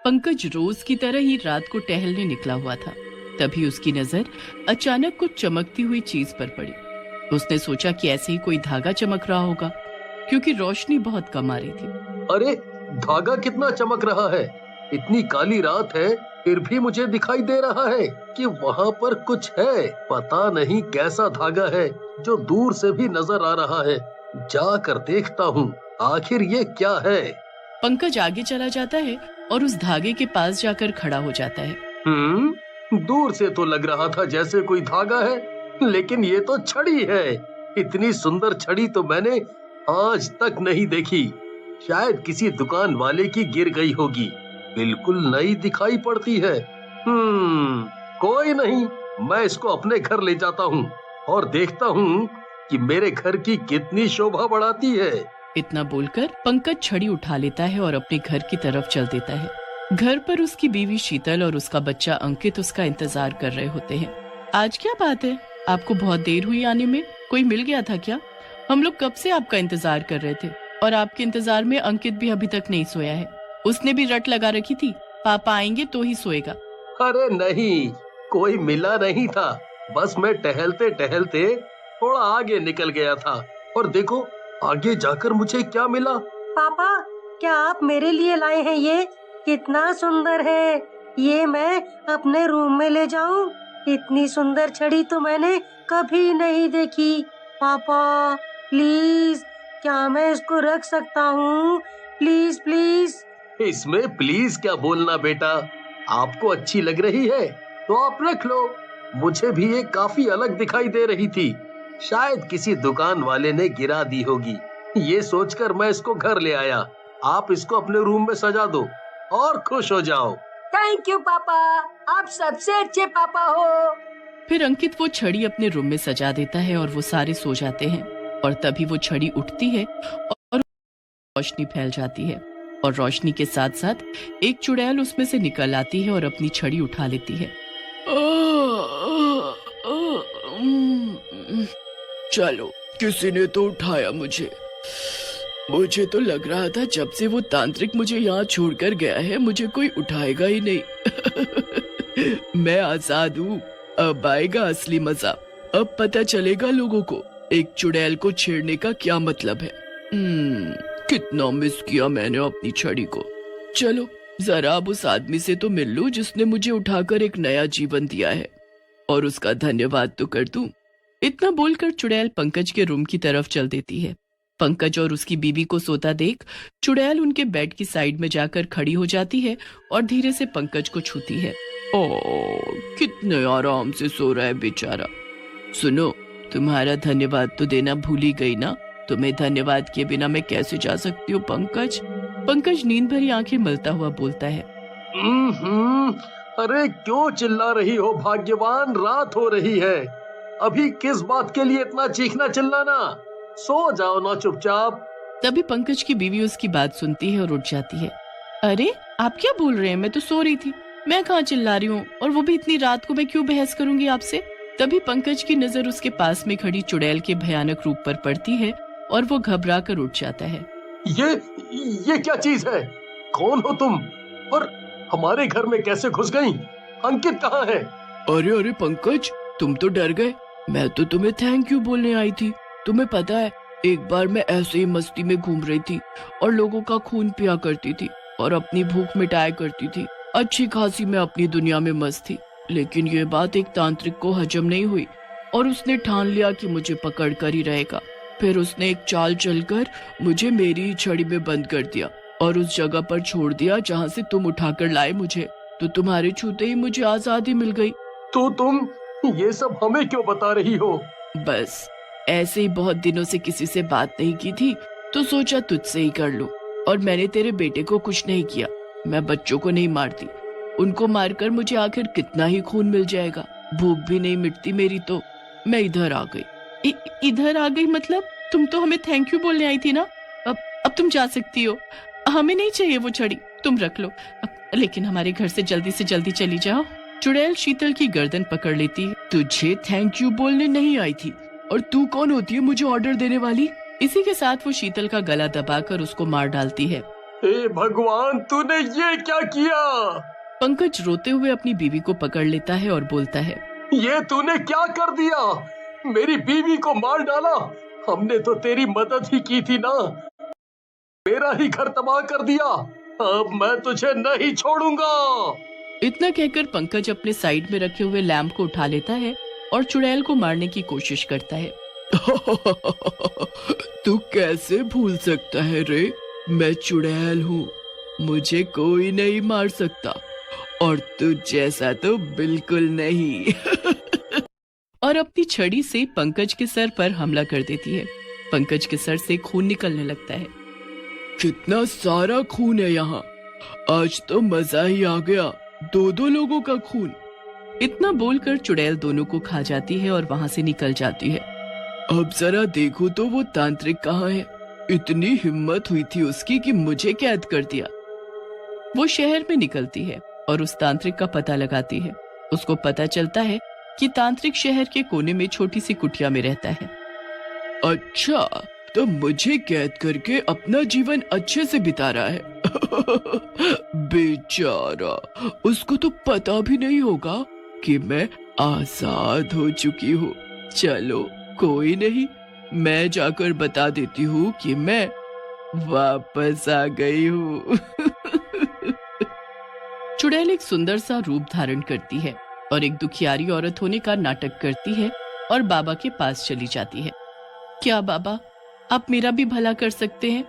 पंकज रोज की तरह ही रात को टहलने निकला हुआ था। तभी उसकी नजर अचानक कुछ चमकती हुई चीज पर पड़ी। उसने सोचा कि ऐसे ही कोई धागा चमक रहा होगा, क्योंकि रोशनी बहुत कम आ रही थी। अरे धागा कितना चमक रहा है। इतनी काली रात है फिर भी मुझे दिखाई दे रहा है कि वहाँ पर कुछ है। पता नहीं कैसा धागा है जो दूर से भी नजर आ रहा है। जाकर देखता हूँ आखिर ये क्या है। पंकज आगे चला जाता है और उस धागे के पास जाकर खड़ा हो जाता है। दूर से तो लग रहा था जैसे कोई धागा है, लेकिन ये तो छड़ी है। इतनी सुंदर छड़ी तो मैंने आज तक नहीं देखी। शायद किसी दुकान वाले की गिर गई होगी। बिल्कुल नई दिखाई पड़ती है। कोई नहीं, मैं इसको अपने घर ले जाता हूँ और देखता हूँ कि मेरे घर की कितनी शोभा बढ़ाती है। इतना बोलकर पंकज छड़ी उठा लेता है और अपने घर की तरफ चल देता है। घर पर उसकी बीवी शीतल और उसका बच्चा अंकित उसका इंतजार कर रहे होते हैं। आज क्या बात है, आपको बहुत देर हुई आने में? कोई मिल गया था क्या? हम लोग कब से आपका इंतजार कर रहे थे और आपके इंतजार में अंकित भी अभी तक नहीं सोया है। उसने भी रट लगा रखी थी, पापा आएंगे तो ही सोएगा। अरे नहीं, कोई मिला नहीं था। बस मैं टहलते टहलते थोड़ा आगे निकल गया था और देखो आगे जाकर मुझे क्या मिला। पापा, क्या आप मेरे लिए लाए हैं? ये कितना सुंदर है। ये मैं अपने रूम में ले जाऊं? इतनी सुंदर छड़ी तो मैंने कभी नहीं देखी। पापा प्लीज, क्या मैं इसको रख सकता हूँ? Please please. इसमें प्लीज क्या बोलना बेटा। आपको अच्छी लग रही है तो आप रख लो। मुझे भी ये काफी अलग दिखाई दे रही थी। शायद किसी दुकान वाले ने गिरा दी होगी। ये सोचकर मैं इसको घर ले आया। आप इसको अपने रूम में सजा दो और खुश हो जाओ। थैंक यू पापा, आप सबसे अच्छे पापा हो। फिर अंकित वो छड़ी अपने रूम में सजा देता है और वो सारे सो जाते हैं। और तभी वो छड़ी उठती है और रोशनी फैल जाती है और रोशनी के साथ साथ एक चुड़ैल उसमें से निकल आती है और अपनी छड़ी उठा लेती है। चलो, किसी ने तो उठाया मुझे। मुझे तो लग रहा था जब से वो तांत्रिक मुझे यहाँ छोड़कर गया है मुझे कोई उठाएगा ही नहीं। मैं आजाद हूँ। अब आएगा असली मजा। अब पता चलेगा लोगों को एक चुड़ैल को छेड़ने का क्या मतलब है। कितना मिस किया मैंने अपनी छड़ी को। चलो जरा अब उस आदमी से तो मिल लूं जिसने मुझे उठाकर एक नया जीवन दिया है और उसका धन्यवाद तो कर दूं। इतना बोलकर चुड़ैल पंकज के रूम की तरफ चल देती है। पंकज और उसकी बीवी को सोता देख चुड़ैल उनके बेड की साइड में जाकर खड़ी हो जाती है और धीरे से पंकज को छूती है। ओ, कितने आराम से सो रहा है बेचारा। सुनो, तुम्हारा धन्यवाद तो देना भूल ही गई ना। तुम्हें धन्यवाद किए बिना मैं कैसे जा सकती हूँ पंकज? पंकज नींद भरी आंखें मलता हुआ बोलता है। अरे क्यों चिल्ला रही हो भाग्यवान? रात हो रही है। अभी किस बात के लिए इतना चीखना चिल्लाना? सो जाओ ना चुपचाप। तभी पंकज की बीवी उसकी बात सुनती है और उठ जाती है। अरे आप क्या बोल रहे हैं? मैं तो सो रही थी। मैं कहाँ चिल्ला रही हूँ? और वो भी इतनी रात को मैं क्यों बहस करूंगी आपसे? तभी पंकज की नजर उसके पास में खड़ी चुड़ैल के भयानक रूप पर पड़ती है और वो घबरा कर उठ जाता है। ये क्या चीज है? कौन हो तुम और हमारे घर में कैसे घुस गई? अंकित कहाँ है? अरे पंकज, तुम तो डर गए। मैं तो तुम्हें थैंक यू बोलने आई थी। तुम्हें पता है, एक बार मैं ऐसे ही मस्ती में घूम रही थी और लोगों का खून पिया करती थी और अपनी भूख मिटाया करती थी। अच्छी खासी मैं अपनी दुनिया में मस्त थी। लेकिन ये बात एक तांत्रिक को हजम नहीं हुई और उसने ठान लिया कि मुझे पकड़ कर ही रहेगा। फिर उसने एक चाल चलकर मुझे मेरी ही छड़ी में बंद कर दिया और उस जगह पर छोड़ दिया जहाँ से तुम उठाकर लाए मुझे। तो तुम्हारे छूते ही मुझे आजादी मिल गई। तो तुम ये सब हमें क्यों बता रही हो? बस ऐसे ही बहुत दिनों से किसी से बात नहीं की थी तो सोचा तुझसे ही कर लूं। और मैंने तेरे बेटे को कुछ नहीं किया। मैं बच्चों को नहीं मारती। उनको मारकर मुझे आखिर कितना ही खून मिल जाएगा। भूख भी नहीं मिटती मेरी, तो मैं इधर आ गई। इधर आ गई मतलब? तुम तो हमें थैंक यू बोलने आई थी ना। अब तुम जा सकती हो। हमें नहीं चाहिए वो छड़ी, तुम रख लो। लेकिन हमारे घर से जल्दी चली जाओ। चुड़ैल शीतल की गर्दन पकड़ लेती है। तुझे थैंक यू बोलने नहीं आई थी और तू कौन होती है मुझे ऑर्डर देने वाली? इसी के साथ वो शीतल का गला दबाकर उसको मार डालती है हे भगवान, तूने ये क्या किया? पंकज रोते हुए अपनी बीवी को पकड़ लेता है और बोलता है, ये तूने क्या कर दिया? मेरी बीवी को मार डाला। हमने तो तेरी मदद ही की थी ना। मेरा ही घर तबाह कर दिया। अब मैं तुझे नहीं छोड़ूंगा। इतना कहकर पंकज अपने साइड में रखे हुए लैंप को उठा लेता है और चुड़ैल को मारने की कोशिश करता है। तू कैसे भूल सकता है रे? मैं चुड़ैल हूँ, मुझे कोई नहीं मार सकता, और तुझ जैसा तो बिल्कुल नहीं। और अपनी छड़ी से पंकज के सर पर हमला कर देती है। पंकज के सर से खून निकलने लगता है। कितना सारा खून है यहाँ, आज तो मजा ही आ गया, दो लोगों का खून। इतना बोलकर चुड़ैल दोनों को खा जाती है और वहाँ से निकल जाती है। अब जरा देखो तो वो तांत्रिक कहाँ है? इतनी हिम्मत हुई थी उसकी कि मुझे कैद कर दिया। वो शहर में निकलती है और उस तांत्रिक का पता लगाती है। उसको पता चलता है कि तांत्रिक शहर के कोने में छोटी सी कुटिया में रहता है। अच्छा, तो मुझे कैद करके अपना जीवन अच्छे से बिता रहा है। बेचारा, उसको तो पता भी नहीं होगा कि मैं आजाद हो चुकी हूँ। चलो कोई नहीं, मैं जाकर बता देती हूँ कि मैं वापस आ गई हूँ। चुड़ैल एक सुंदर सा रूप धारण करती है और एक दुखियारी औरत होने का नाटक करती है और बाबा के पास चली जाती है। क्या बाबा, आप मेरा भी भला कर सकते हैं?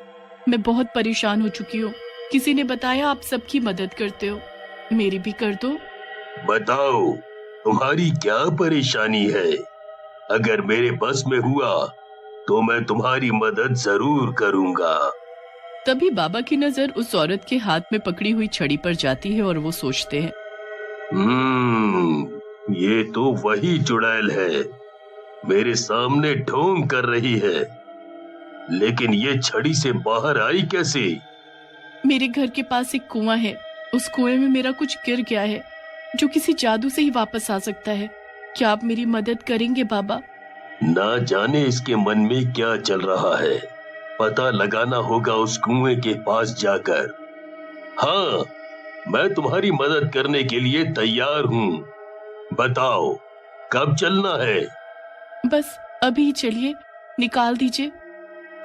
मैं बहुत परेशान हो चुकी हूँ। किसी ने बताया आप सबकी मदद करते हो, मेरी भी कर दो। बताओ, तुम्हारी क्या परेशानी है? अगर मेरे बस में हुआ तो मैं तुम्हारी मदद जरूर करूंगा। तभी बाबा की नजर उस औरत के हाथ में पकड़ी हुई छड़ी पर जाती है और वो सोचते हैं, ये तो वही चुड़ैल है, मेरे सामने ढोंग कर रही है। लेकिन ये छड़ी से बाहर आई कैसे? मेरे घर के पास एक कुआं है, उस कुएं में मेरा कुछ गिर गया है जो किसी जादू से ही वापस आ सकता है। क्या आप मेरी मदद करेंगे बाबा? ना जाने इसके मन में क्या चल रहा है, पता लगाना होगा उस कुएं के पास जाकर। हाँ, मैं तुम्हारी मदद करने के लिए तैयार हूँ। बताओ, कब चलना है? बस अभी ही चलिए, निकाल दीजिए।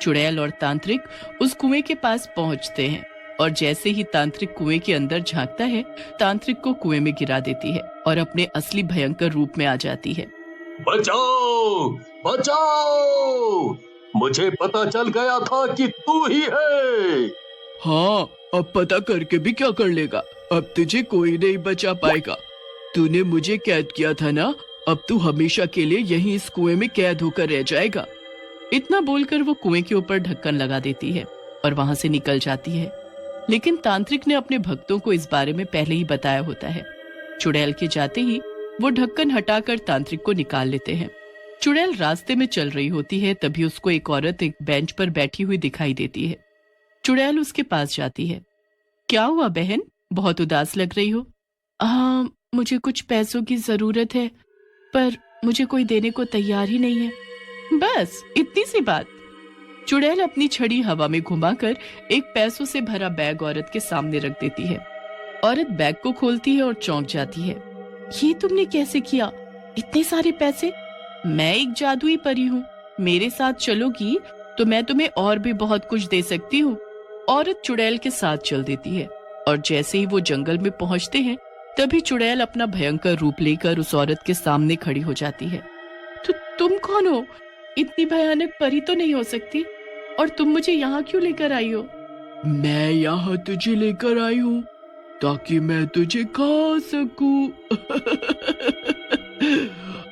चुड़ैल और तांत्रिक उस कुएं के पास पहुंचते हैं और जैसे ही तांत्रिक कुएं के अंदर झांकता है, तांत्रिक को कुएं में गिरा देती है और अपने असली भयंकर रूप में आ जाती है। बचाओ, बचाओ! मुझे पता चल गया था कि तू ही है। हाँ, अब पता करके भी क्या कर लेगा? अब तुझे कोई नहीं बचा पाएगा। तूने मुझे कैद किया था ना, अब तू हमेशा के लिए यहीं इस कुएं में कैद होकर रह जाएगा। इतना बोलकर वो कुएं के ऊपर ढक्कन लगा देती है और वहां से निकल जाती है। लेकिन तांत्रिक ने अपने भक्तों को इस बारे में पहले ही बताया होता है। चुड़ैल के जाते ही वो ढक्कन हटाकर तांत्रिक को निकाल लेते हैं। चुड़ैल रास्ते में चल रही होती है, तभी उसको एक औरत एक बेंच पर बैठी हुई दिखाई देती है। चुड़ैल उसके पास जाती है। क्या हुआ बहन, बहुत उदास लग रही हो? हाँ, मुझे कुछ पैसों की जरूरत है, पर मुझे कोई देने को तैयार ही नहीं है। बस इतनी सी बात। चुड़ैल अपनी छड़ी हवा में घुमाकर एक पैसों से भरा बैग औरत के सामने रख देती है। औरत बैग को खोलती है और चौंक जाती है। ये तुमने कैसे किया? इतने सारे पैसे? मैं एक जादुई परी हूँ, मेरे साथ चलोगी तो मैं तुम्हें और भी बहुत कुछ दे सकती हूँ। औरत चुड़ैल के साथ चल देती है और जैसे ही वो जंगल में पहुंचते हैं, तभी चुड़ैल अपना भयंकर रूप लेकर उस औरत के सामने खड़ी हो जाती है। तो तुम कौन हो? इतनी भयानक परी तो नहीं हो सकती, और तुम मुझे यहाँ क्यों लेकर आई हो? मैं यहाँ तुझे लेकर आई हूँ ताकि मैं तुझे खा सकूं।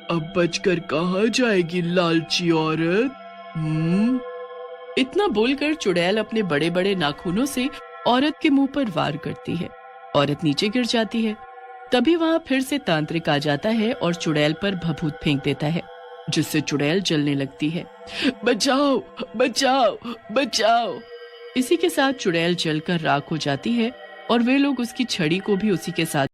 अब बचकर कहाँ जाएगी लालची औरत? इतना बोलकर चुड़ैल अपने बड़े बड़े नाखूनों से औरत के मुंह पर वार करती है। औरत नीचे गिर जाती है। तभी वहां फिर से तांत्रिक आ जाता है और चुड़ैल पर भभूत फेंक देता है, जिससे चुड़ैल जलने लगती है। बचाओ, बचाओ, बचाओ! इसी के साथ चुड़ैल जलकर राख हो जाती है और वे लोग उसकी छड़ी को भी उसी के साथ